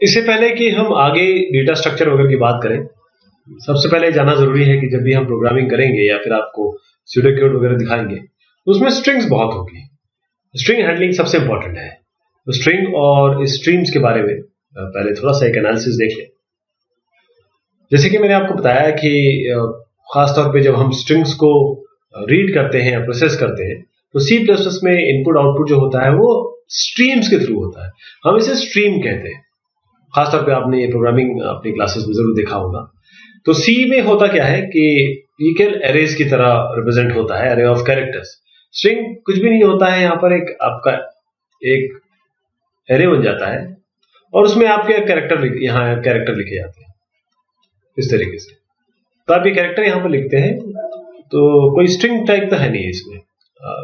इससे पहले कि हम आगे डेटा स्ट्रक्चर वगैरह की बात करें, सबसे पहले जानना जरूरी है कि जब भी हम प्रोग्रामिंग करेंगे या फिर आपको स्यूडो कोड वगैरह दिखाएंगे तो उसमें स्ट्रिंग्स बहुत होगी। स्ट्रिंग हैंडलिंग सबसे इंपॉर्टेंट है। तो स्ट्रिंग और स्ट्रीम्स के बारे में पहले थोड़ा सा एक एनालिसिस देख लें। जैसे कि मैंने आपको बताया कि खासतौर पे जब हम स्ट्रिंग्स को रीड करते हैं या प्रोसेस करते हैं तो सी प्लस प्लस में इनपुट आउटपुट जो होता है वो स्ट्रीम्स के थ्रू होता है। हम इसे स्ट्रीम कहते हैं। खासतौर पे आपने ये प्रोग्रामिंग अपनी क्लासेस में जरूर देखा होगा। तो सी में होता क्या है कि ये केवल एरेज की तरह रिप्रेजेंट होता है, एरे ऑफ कैरेक्टर्स। स्ट्रिंग कुछ भी नहीं होता है, यहाँ पर एक आपका एक एरे बन जाता है और उसमें आपके यहाँ कैरेक्टर लिखे जाते हैं इस तरीके से। तो आप ये कैरेक्टर यहाँ पर लिखते हैं, तो कोई स्ट्रिंग टाइप तो है नहीं इसमें,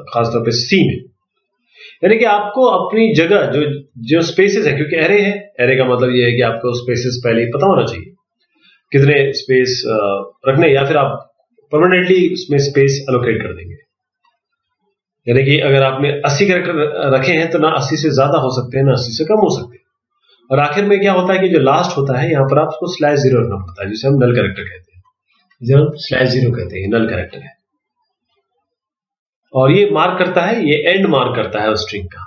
खासतौर पे सी में। यानी कि आपको अपनी जगह जो स्पेसेस है, क्योंकि एरे है, एरे का मतलब ये है कि आपको स्पेसेस पहले ही पता होना चाहिए कितने स्पेस रखने, या फिर आप परमानेंटली उसमें स्पेस एलोकेट कर देंगे। यानी कि अगर आपने 80 कैरेक्टर रखे हैं तो ना 80 से ज्यादा हो सकते हैं ना 80 से कम हो सकते हैं। और आखिर में क्या होता है कि जो लास्ट होता है यहाँ पर आपको /0 रखना पड़ता है, जिसे हम नल कैरेक्टर कहते हैं, जिसे हम /0 कहते हैं, नल कैरेक्टर है। और ये मार्क करता है, ये एंड मार्क करता है उस स्ट्रिंग का।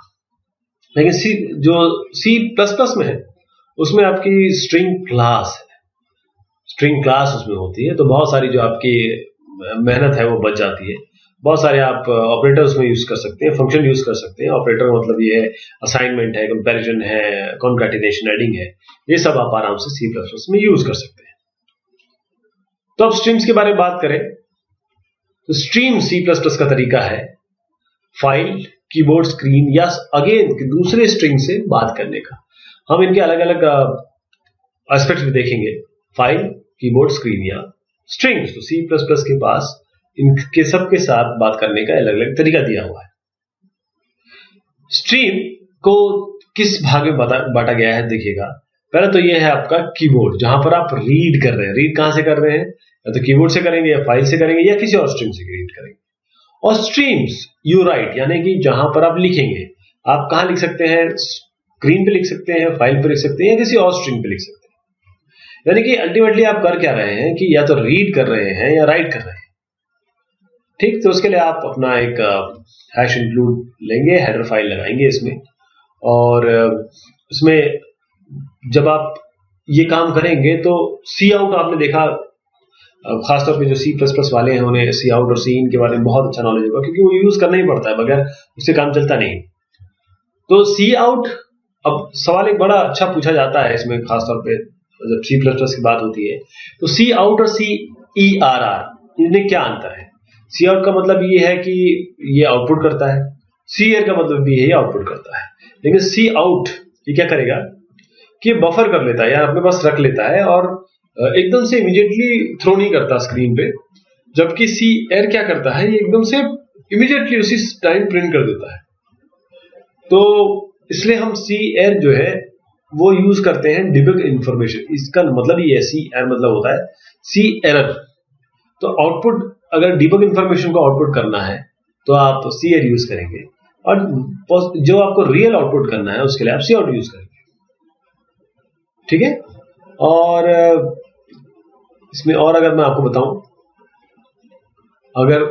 लेकिन जो सी प्लस प्लस में है उसमें आपकी स्ट्रिंग क्लास है, स्ट्रिंग क्लास उसमें होती है। तो बहुत सारी जो आपकी मेहनत है वो बच जाती है। बहुत सारे आप ऑपरेटर उसमें यूज कर सकते हैं, फंक्शन यूज कर सकते हैं। ऑपरेटर मतलब ये है असाइनमेंट है, कंपैरिजन है, कॉन्कैटिनेशन, एडिंग है, ये सब आप आराम से सी प्लस प्लस में यूज कर सकते हैं। तो अब स्ट्रीम्स के बारे में बात करें तो स्ट्रीम सी प्लस प्लस का तरीका है फाइल, कीबोर्ड, स्क्रीन या अगेन दूसरे स्ट्रिंग से बात करने का। हम इनके अलग अलग एस्पेक्ट्स भी देखेंगे, फाइल, कीबोर्ड, स्क्रीन या स्ट्रिंग्स। तो सी प्लस प्लस के पास इनके सबके साथ बात करने का अलग अलग तरीका दिया हुआ है। स्ट्रीम को किस भाग में बांटा गया है देखिएगा। पहले तो ये है आपका कीबोर्ड, जहां पर आप रीड कर रहे हैं। रीड कहां से कर रहे हैं? या तो कीबोर्ड से करेंगे, या फाइल से करेंगे, या किसी और स्ट्रिंग से रीड करेंगे। और स्ट्रीम्स यू राइट, यानी कि जहां पर आप लिखेंगे। आप कहां लिख सकते हैं? स्क्रीन पे लिख सकते हैं, फाइल पे लिख सकते हैं, या किसी और स्ट्रिंग पे लिख सकते हैं। यानी कि अल्टीमेटली आप कर क्या रहे हैं कि या तो रीड कर रहे हैं या राइट कर रहे हैं। ठीक, तो उसके लिए आप अपना एक हैश इंक्लूड लेंगे, हेडर फाइल लगाएंगे इसमें। और इसमें जब आप ये काम करेंगे तो सी आउट आपने देखा, खासतौर पे जो सी प्लस प्लस वाले हैं उन्हें सी आउट और सी इन के बारे में बहुत अच्छा नॉलेज होगा, क्योंकि वो यूज करना ही पड़ता है, बगैर उससे काम चलता नहीं। तो सी आउट, अब सवाल एक बड़ा अच्छा पूछा जाता है इसमें, खासतौर पे जब सी प्लस प्लस की बात होती है तो सी आउट और CERR इनमें क्या अंतर है? सी आउट का मतलब ये है कि ये आउटपुट करता है, CERR का मतलब भी है ये आउटपुट करता है। लेकिन सी आउट ये क्या करेगा कि बफर कर लेता है या अपने पास रख लेता है और एकदम से इमीडिएटली थ्रो नहीं करता स्क्रीन पे। जबकि CERR क्या करता है, ये एकदम से इमीडिएटली उसी टाइम प्रिंट कर देता है। तो इसलिए हम CERR जो है वो यूज करते हैं डिबग इंफॉर्मेशन। इसका मतलब ये है, CERR मतलब होता है सी एरर। तो आउटपुट, अगर डिबग इंफॉर्मेशन को आउटपुट करना है तो आप CERR यूज करेंगे, और जो आपको रियल आउटपुट करना है उसके लिए आप सी आउट यूज करेंगे। ठीक है। और इसमें और अगर मैं आपको बताऊं, अगर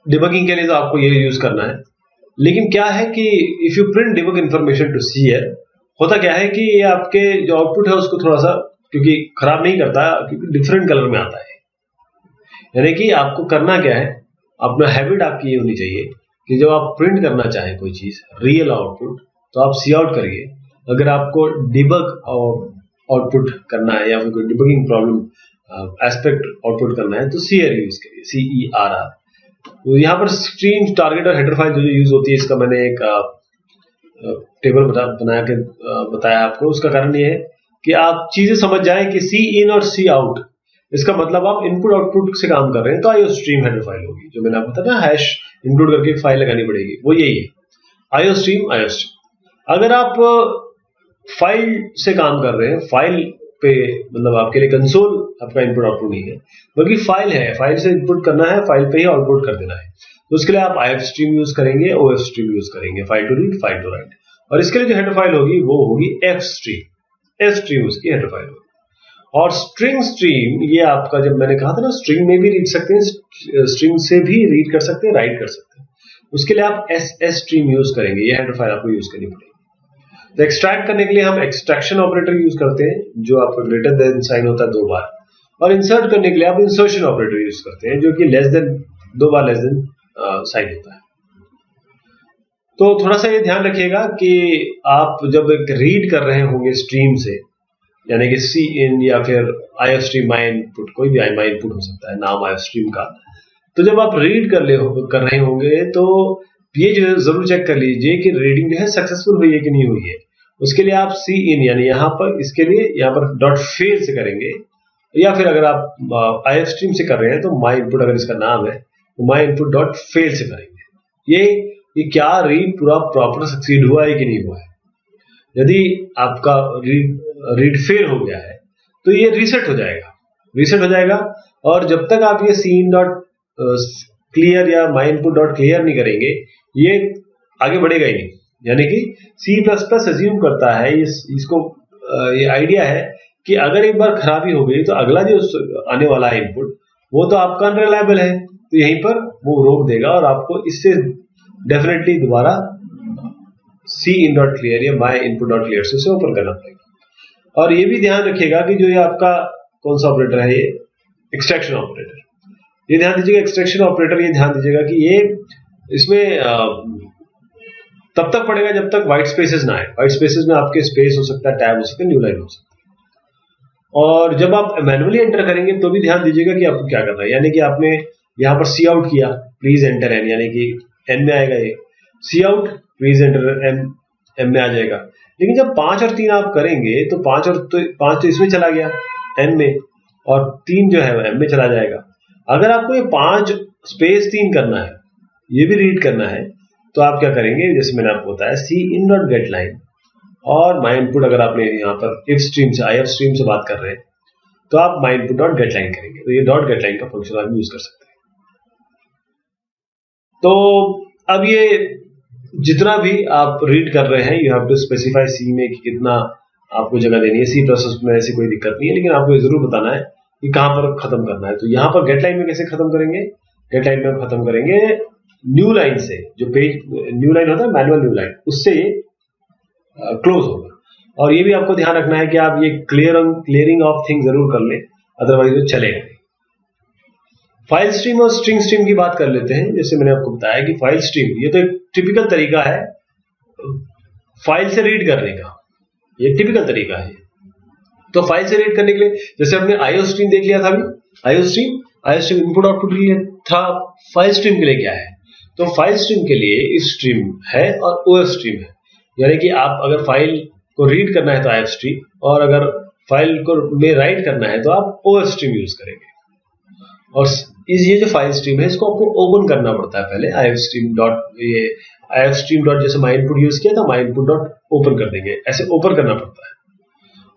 डिबगिंग के लिए तो आपको ये यूज करना है। लेकिन क्या है कि if you print debug information to CERR, होता क्या है कि ये आपके जो आउटपुट है उसको थोड़ा सा, क्योंकि खराब नहीं करता, क्योंकि डिफरेंट कलर में आता है। यानी कि आपको करना क्या है, अपना हैबिट आपकी ये होनी चाहिए कि जब आप प्रिंट करना चाहें कोई चीज रियल आउटपुट तो आप सी आउट करिए। अगर आपको डिबग आउटपुट करना है या फिर कोई डिबगिंग प्रॉब्लम एस्पेक्ट आउटपुट करना है तो CERR यूज करिए, CERR। तो यहाँ पर स्ट्रीम, टारगेट और हेडर फाइल जो यूज होती है, इसका मैंने एक टेबल बना के बताया आपको। उसका कारण ये है कि आप चीजें समझ जाएं कि सी इन और सी आउट, इसका मतलब आप इनपुट आउटपुट से काम कर रहे हैं तो आईओ स्ट्रीम हेडर फाइल होगी। जो मैंने आपको बताया ना, हैश इंक्लूड करके फाइल लगानी पड़ेगी, वो यही है, आईओ स्ट्रीम। अगर आप फाइल से काम कर रहे हैं, फाइल पे मतलब आपके लिए कंसोल आपका इनपुट आउटपुट नहीं है, बल्कि फाइल है, फाइल से इनपुट करना है, फाइल पे ही आउटपुट कर देना है। तो उसके लिए आप IF स्ट्रीम यूज करेंगे, OF स्ट्रीम यूज करेंगे, file to read, file to write. और इसके लिए जो हेडर फाइल होगी वो होगी F स्ट्रीम। एस स्ट्रीम उसकी हेडर फाइल होगी। और स्ट्रिंग स्ट्रीम ये आपका, जब मैंने कहा था ना स्ट्रिंग में भी रीड सकते हैं, स्ट्रिंग से भी रीड कर सकते हैं, राइट कर सकते हैं, उसके लिए आप एस स्ट्रीम यूज करेंगे, ये हेडर फाइल आपको यूज करनी पड़ेगी। तो एक्सट्रैक्ट करने के लिए हम एक्सट्रैक्शन ऑपरेटर यूज करते हैं, जो आपका ग्रेटर देन साइन होता है 2 बार, और इंसर्ट करने के लिए आप इंसर्शन ऑपरेटर यूज करते हैं, जो कि लेस देन 2 बार लेस देन साइन होता है। तो थोड़ा सा ये ध्यान रखिएगा कि आप जब एक रीड कर रहे होंगे स्ट्रीम से, यानी कि सी इन या फिर आई स्ट्रीम माई इनपुट, कोई भी माई इनपुट हो सकता है नाम आई स्ट्रीम का, तो जब आप रीड कर रहे होंगे तो ये जो जरूर चेक कर लीजिए कि रीडिंग जो है सक्सेसफुल हुई है कि नहीं हुई है। उसके लिए आप सी इन यानी यहाँ पर, इसके लिए यहाँ पर डॉट फेल से करेंगे, या फिर अगर आप आई स्ट्रीम से कर रहे हैं तो माई इनपुट अगर इसका नाम है तो माई इनपुट डॉट फेल से करेंगे। ये क्या रीड पूरा प्रॉपर सक्सीड हुआ है कि नहीं हुआ है। यदि आपका रीड फेल हो गया है तो ये रीसेट हो जाएगा, और जब तक आप ये सीन डॉट क्लियर या माई इनपुट डॉट क्लियर नहीं करेंगे ये आगे बढ़ेगा ही नहीं। यानी कि C++ अज्यूम करता है, इसको ये आइडिया है कि अगर एक बार खराबी हो गई तो अगला जो आने वाला है इनपुट वो तो आपका अनरिलायबल है, तो यहीं पर वो रोक देगा और आपको इससे डेफिनेटली दोबारा सी इन डॉट क्लियर या माई इनपुट डॉट क्लियर से ओपन करना पड़ेगा। और ये भी ध्यान रखिएगा कि जो ये आपका कौन सा ऑपरेटर है, ये एक्सट्रैक्शन ऑपरेटर, ये ध्यान दीजिएगा, एक्सट्रैक्शन ऑपरेटर ये ध्यान दीजिएगा कि ये इसमें तब तक पड़ेगा जब तक व्हाइट स्पेसेस ना आए। व्हाइट स्पेसेस में आपके स्पेस हो सकता है, टैब हो सकता है, न्यू लाइन हो सकता है। और जब आप मैन्युअली एंटर करेंगे तो भी ध्यान दीजिएगा कि आपको क्या करना है, यानी कि आपने यहाँ पर सी आउट किया, प्लीज एंटर एन, यानी कि एन में आएगा, ये सी आउट प्लीज एंटर एम में आ जाएगा। लेकिन जब 5 और 3 आप करेंगे तो 5 तो इसमें चला गया एन में, और 3 जो है एम में चला जाएगा। अगर आपको ये 5 स्पेस 3 करना है, ये भी रीड करना है, तो आप क्या करेंगे, जैसे मैंने आपको बताया सी इन डॉट गेट लाइन और माई इनपुट, अगर आपने यहाँ पर इफ स्ट्रीम से आई एफ स्ट्रीम से बात कर रहे हैं तो आप माई इनपुट डॉट गेट लाइन करेंगे, तो ये डॉट गेट लाइन का फंक्शन आप यूज कर सकते हैं। तो अब ये जितना भी आप रीड कर रहे हैं, यू हैव टू स्पेसिफाई सी में कि कितना आपको जगह देनी है। C++ में ऐसी कोई दिक्कत नहीं है, लेकिन आपको ये जरूर बताना है कि कहां पर खत्म करना है। तो यहाँ पर गेट लाइन में कैसे खत्म करेंगे, गेट लाइन में खत्म करेंगे न्यू लाइन से, जो पेज न्यू लाइन होता है मैनुअल न्यू लाइन, उससे ये क्लोज होगा। और ये भी आपको ध्यान रखना है कि आप ये क्लियरिंग ऑफ थिंग जरूर कर लें, अदरवाइज वो चलेगा नहीं। फाइल स्ट्रीम और स्ट्रिंग स्ट्रीम की बात कर लेते हैं। जैसे मैंने आपको बताया कि फाइल स्ट्रीम ये तो एक टिपिकल तरीका है फाइल से रीड करने का, ये टिपिकल तरीका है। तो फाइल से रीड करने के लिए जैसे हमने आईओ स्ट्रीम देख लिया था, अभी आईओ स्ट्रीम इनपुट आउटपुट के लिए था। फाइल स्ट्रीम के लिए क्या है, तो फाइल स्ट्रीम के लिए इफ स्ट्रीम है और ओएस स्ट्रीम है, यानी कि आप अगर फाइल को रीड करना है तो आईएफ स्ट्रीम, और अगर फाइल को में राइट करना है तो आप ओएस स्ट्रीम यूज करेंगे। और ये जो फाइल स्ट्रीम है इसको आपको ओपन करना पड़ता है पहले, आईएफ स्ट्रीम डॉट जैसे माई इनपुट यूज किया था, माई इनपुट डॉट ओपन कर देंगे, ऐसे ओपन करना पड़ता है।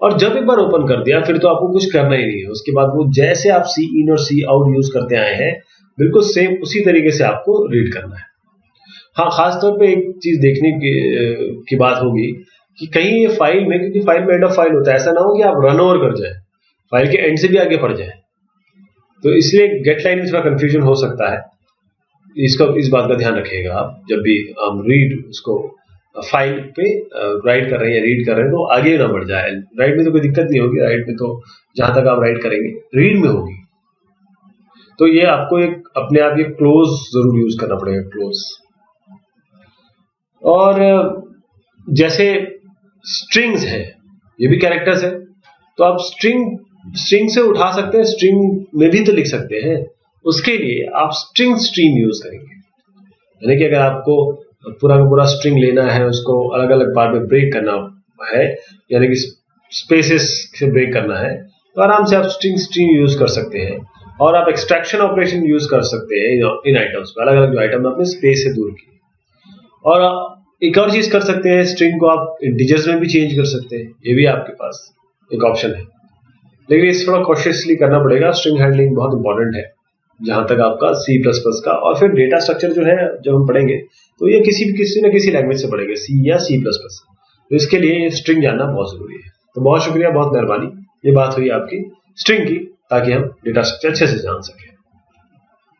और जब एक बार ओपन कर दिया फिर तो आपको कुछ करना ही नहीं है, उसके बाद वो जैसे आप सी इन और सी आउट यूज करते आए हैं बिल्कुल सेम उसी तरीके से आपको रीड करना है। हाँ, खासतौर पे एक चीज देखने की बात होगी कि कहीं ये फाइल में, क्योंकि फाइल में एंड ऑफ फाइल होता है, ऐसा ना हो कि आप रन ओवर कर जाए, फाइल के एंड से भी आगे बढ़ जाए, तो इसलिए गेट लाइन में थोड़ा कंफ्यूजन हो सकता है। इस बात का ध्यान रखिएगा आप जब भी हम रीड उसको फाइल पे राइट कर रहे हैं या रीड कर रहे हैं तो आगे ना बढ़ जाए। राइट में तो कोई दिक्कत नहीं होगी, राइट में तो जहां तक आप राइट करेंगे रीड में होगी। तो ये आपको एक अपने आप ये क्लोज जरूर यूज करना पड़ेगा, क्लोज। और जैसे स्ट्रिंग्स है, ये भी कैरेक्टर्स है, तो आप स्ट्रिंग से उठा सकते हैं, स्ट्रिंग में भी तो लिख सकते हैं। उसके लिए आप स्ट्रिंग स्ट्रीम यूज करेंगे, यानी कि अगर आपको पूरा का पूरा स्ट्रिंग लेना है, उसको अलग अलग पार्ट में ब्रेक करना है, यानी कि स्पेसेस से ब्रेक करना है, तो आराम से आप स्ट्रिंग स्ट्रीम यूज कर सकते हैं। और आप एक्सट्रैक्शन ऑपरेशन यूज कर सकते हैं इन आइटम्स में, अलग अलग जो आइटम आपने स्पेस से दूर की। और एक और चीज कर सकते हैं, स्ट्रिंग को आप इंटीजर्स में भी चेंज कर सकते हैं, ये भी आपके पास एक ऑप्शन है, लेकिन इस थोड़ा कॉशियसली करना पड़ेगा। स्ट्रिंग हैंडलिंग बहुत इंपॉर्टेंट है जहां तक आपका C++ का। और फिर डेटा स्ट्रक्चर जो है जब हम पढ़ेंगे तो ये किसी न किसी लैंग्वेज से पढ़ेंगे, C या C++। तो इसके लिए स्ट्रिंग जानना बहुत जरूरी है। तो बहुत शुक्रिया, बहुत मेहरबानी। ये बात हुई आपकी स्ट्रिंग की, ताकि हम डेटा स्ट्रक्चर अच्छे से जान सकें।